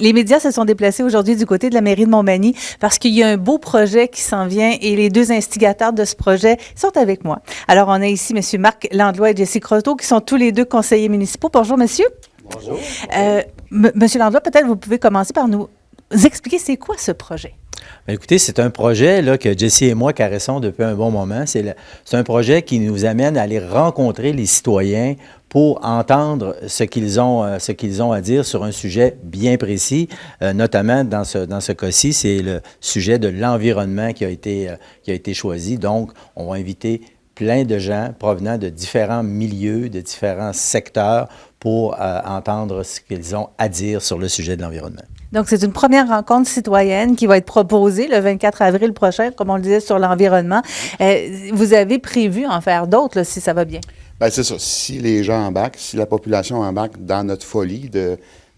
Les médias se sont déplacés aujourd'hui du côté de la mairie de Montmagny parce qu'il y a un beau projet qui s'en vient et les deux instigateurs de ce projet sont avec moi. Alors, on a ici M. Marc Landlois et Jessie Croteau qui sont tous les deux conseillers municipaux. Bonjour, monsieur. Bonjour. Monsieur Landlois, peut-être vous pouvez commencer par nous expliquer c'est quoi ce projet? Bien, écoutez, c'est un projet là, que Jessie et moi caressons depuis un bon moment. C'est un projet qui nous amène à aller rencontrer les citoyens pour entendre ce qu'ils ont à dire sur un sujet bien précis. Notamment, dans ce cas-ci, c'est le sujet de l'environnement qui a été choisi. Donc, on va inviter plein de gens provenant de différents milieux, de différents secteurs pour entendre ce qu'ils ont à dire sur le sujet de l'environnement. Donc, c'est une première rencontre citoyenne qui va être proposée le 24 avril prochain, comme on le disait, sur l'environnement. Vous avez prévu en faire d'autres, là, si ça va bien? Bien, c'est ça. Si les gens embarquent, si la population embarque dans notre folie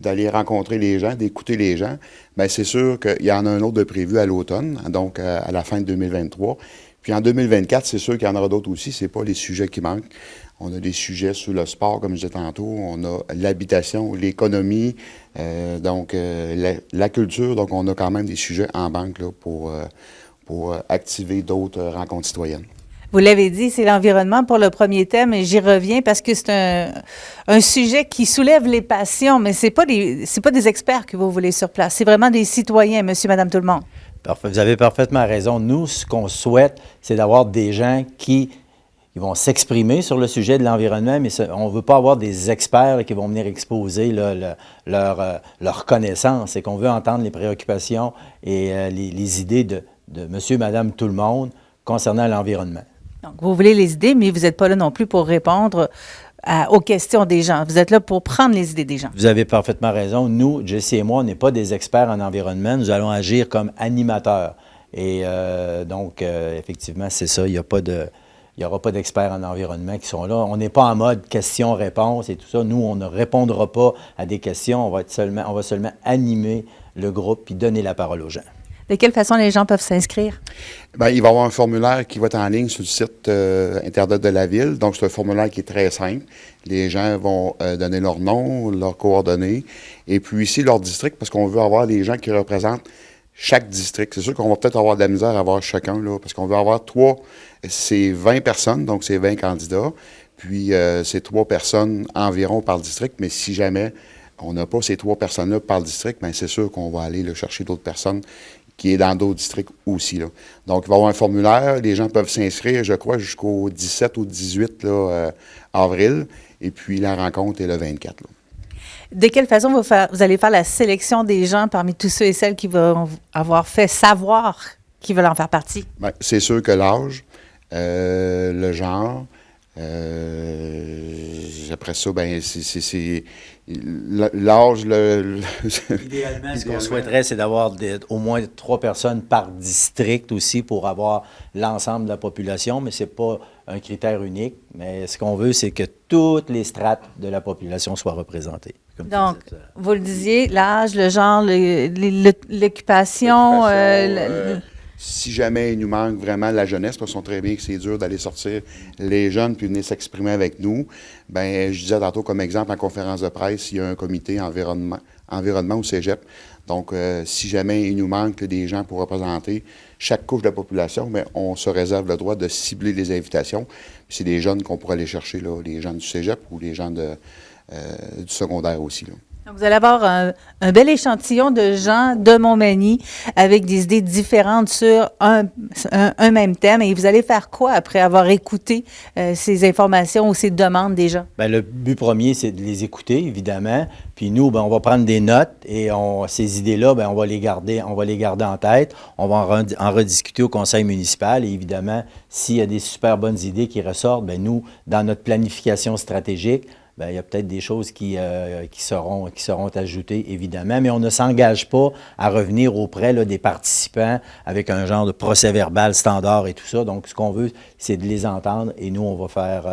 d'aller rencontrer les gens, d'écouter les gens, bien, c'est sûr qu'il y en a un autre de prévu à l'automne, donc à la fin de 2023. Puis en 2024, c'est sûr qu'il y en aura d'autres aussi. Ce n'est pas les sujets qui manquent. On a des sujets sur le sport, comme je disais tantôt. On a l'habitation, l'économie, la culture. Donc, on a quand même des sujets en banque là, pour activer d'autres rencontres citoyennes. Vous l'avez dit, c'est l'environnement pour le premier thème et j'y reviens parce que c'est un sujet qui soulève les passions, mais c'est pas des experts que vous voulez sur place. C'est vraiment des citoyens, monsieur, madame, tout le monde. Parfait. Vous avez parfaitement raison. Nous, ce qu'on souhaite, c'est d'avoir des gens qui vont s'exprimer sur le sujet de l'environnement, mais on ne veut pas avoir des experts là, qui vont venir exposer là, leur connaissance. C'est qu'on veut entendre les préoccupations et les idées de monsieur, madame, tout le monde concernant l'environnement. Donc, vous voulez les idées, mais vous n'êtes pas là non plus pour répondre aux questions des gens. Vous êtes là pour prendre les idées des gens. Vous avez parfaitement raison. Nous, Jessie et moi, on n'est pas des experts en environnement. Nous allons agir comme animateurs. Et effectivement, c'est ça. Il n'y aura pas d'experts en environnement qui sont là. On n'est pas en mode questions-réponses et tout ça. Nous, on ne répondra pas à des questions. On va seulement animer le groupe puis donner la parole aux gens. De quelle façon les gens peuvent s'inscrire? Bien, il va y avoir un formulaire qui va être en ligne sur le site Internet de la Ville. Donc, c'est un formulaire qui est très simple. Les gens vont donner leur nom, leurs coordonnées, et puis ici, leur district, parce qu'on veut avoir des gens qui représentent chaque district. C'est sûr qu'on va peut-être avoir de la misère à avoir chacun, là, parce qu'on veut avoir c'est 20 personnes, donc c'est 20 candidats, puis c'est 3 personnes environ par district, mais si jamais on n'a pas ces 3 personnes-là par district, bien, c'est sûr qu'on va aller chercher d'autres personnes qui est dans d'autres districts aussi, là. Donc, il va y avoir un formulaire. Les gens peuvent s'inscrire, je crois, jusqu'au 17 ou 18 là, avril. Et puis, la rencontre est le 24. Là. De quelle façon vous allez faire la sélection des gens parmi tous ceux et celles qui vont avoir fait savoir qu'ils veulent en faire partie? Bien, c'est sûr que l'âge, le genre, après ça, bien, c'est l'âge. Idéalement, ce qu'on souhaiterait, c'est d'avoir au moins 3 personnes par district aussi pour avoir l'ensemble de la population, mais ce n'est pas un critère unique. Mais ce qu'on veut, c'est que toutes les strates de la population soient représentées. Donc, vous le disiez, l'âge, le genre, l'occupation. Si jamais il nous manque vraiment la jeunesse, parce qu'on sait très bien que c'est dur d'aller sortir les jeunes puis venir s'exprimer avec nous, bien, je disais tantôt comme exemple en conférence de presse, il y a un comité environnement au cégep. Donc, si jamais il nous manque des gens pour représenter chaque couche de la population, bien, on se réserve le droit de cibler les invitations. Puis c'est des jeunes qu'on pourrait aller chercher, là, les gens du cégep ou les gens du secondaire aussi, là. Donc, vous allez avoir un bel échantillon de gens de Montmagny avec des idées différentes sur un même thème. Et vous allez faire quoi après avoir écouté ces informations ou ces demandes des gens? Bien, le but premier, c'est de les écouter, évidemment. Puis nous, bien, on va prendre des notes et ces idées-là, bien, on va les garder en tête. On va en rediscuter au conseil municipal. Et évidemment, s'il y a des super bonnes idées qui ressortent, bien, nous, dans notre planification stratégique, bien, il y a peut-être des choses qui seront ajoutées, évidemment, mais on ne s'engage pas à revenir auprès là, des participants avec un genre de procès-verbal standard et tout ça. Donc, ce qu'on veut, c'est de les entendre et nous, on va faire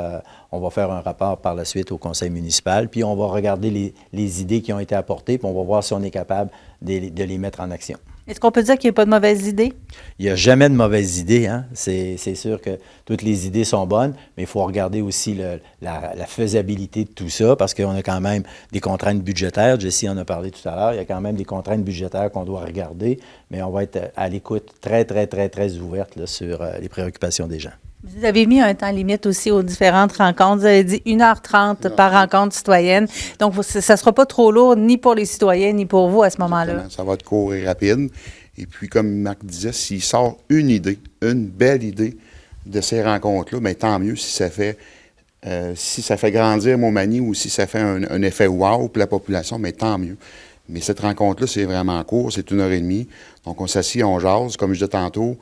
un rapport par la suite au conseil municipal, puis on va regarder les idées qui ont été apportées, puis on va voir si on est capable de les mettre en action. Est-ce qu'on peut dire qu'il n'y a pas de mauvaise idée? Il n'y a jamais de mauvaise idée, hein? C'est sûr que toutes les idées sont bonnes, mais il faut regarder aussi la faisabilité de tout ça, parce qu'on a quand même des contraintes budgétaires. Jessie en a parlé tout à l'heure. Il y a quand même des contraintes budgétaires qu'on doit regarder, mais on va être à l'écoute très, très, très, très ouverte là, sur les préoccupations des gens. Vous avez mis un temps limite aussi aux différentes rencontres. Vous avez dit 1h30 par rencontre citoyenne. Donc, ça ne sera pas trop lourd ni pour les citoyens ni pour vous à ce moment-là. Exactement. Ça va être court et rapide. Et puis, comme Marc disait, s'il sort une idée, une belle idée de ces rencontres-là, bien, tant mieux si ça fait grandir Montmagny ou si ça fait un effet wow pour la population, mais tant mieux. Mais cette rencontre-là, c'est vraiment court, c'est 1h30. Donc, on s'assied, on jase. Comme je disais tantôt,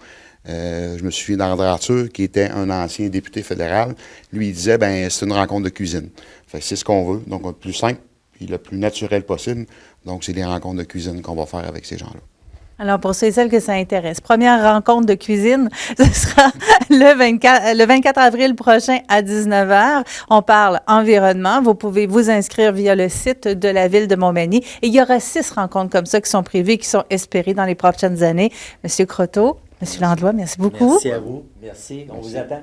je me souviens d'André Arthur, qui était un ancien député fédéral. Lui, il disait, ben c'est une rencontre de cuisine. Fait que c'est ce qu'on veut. Donc, le plus simple et le plus naturel possible. Donc, c'est les rencontres de cuisine qu'on va faire avec ces gens-là. Alors, pour ceux et celles que ça intéresse, première rencontre de cuisine, ce sera le 24 avril prochain à 19h. On parle environnement. Vous pouvez vous inscrire via le site de la Ville de Montmagny. Et il y aura 6 rencontres comme ça qui sont prévues et qui sont espérées dans les prochaines années. Monsieur Croteau, Monsieur Landlois, merci beaucoup. Merci à vous. Merci. On vous attend.